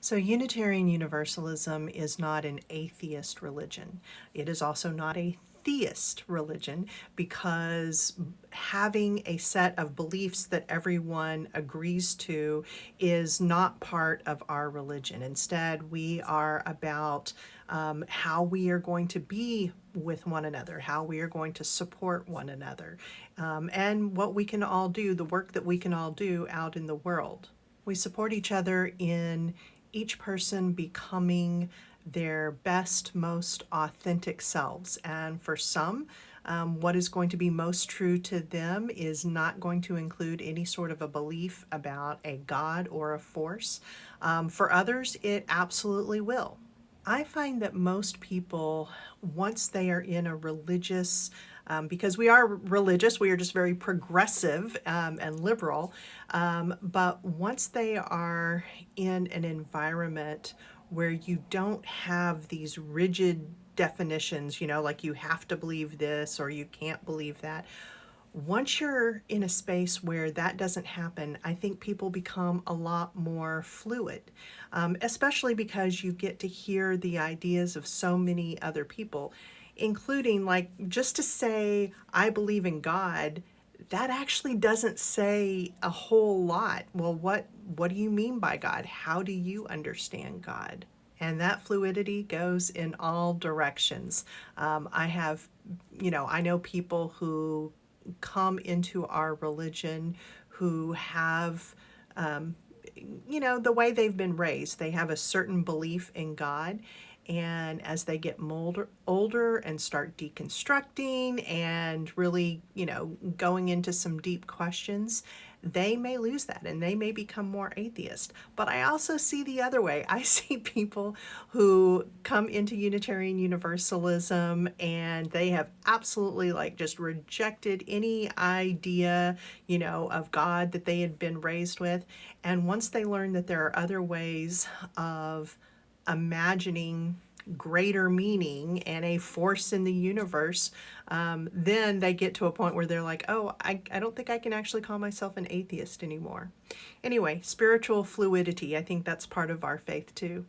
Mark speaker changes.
Speaker 1: So, Unitarian Universalism is not an atheist religion. It is also not a theist religion because having a set of beliefs that everyone agrees to is not part of our religion. Instead, we are about how we are going to be with one another, how we are going to support one another, and what we can all do, the work that we can all do out in the world. We support each other in each person becoming their best, most authentic selves. And for some, what is going to be most true to them is not going to include any sort of a belief about a God or a force. For others, it absolutely will. I find that most people, once they are in a religious, because we are religious, we are just very progressive and liberal, but once they are in an environment where you don't have these rigid definitions, like you have to believe this or you can't believe that, once you're in a space where that doesn't happen, I think people become a lot more fluid, especially because you get to hear the ideas of so many other people, including like just to say, I believe in God, that actually doesn't say a whole lot. Well, what do you mean by God? How do you understand God? And that fluidity goes in all directions. I have, I know people who come into our religion who have, the way they've been raised. They have a certain belief in God. And as they get older and start deconstructing and really, going into some deep questions, they may lose that and they may become more atheist. But I also see the other way. I see people who come into Unitarian Universalism and they have absolutely like just rejected any idea, of God that they had been raised with. And once they learn that there are other ways of imagining greater meaning and a force in the universe, then they get to a point where they're like, oh, I don't think I can actually call myself an atheist anymore. Anyway, spiritual fluidity, I think that's part of our faith too.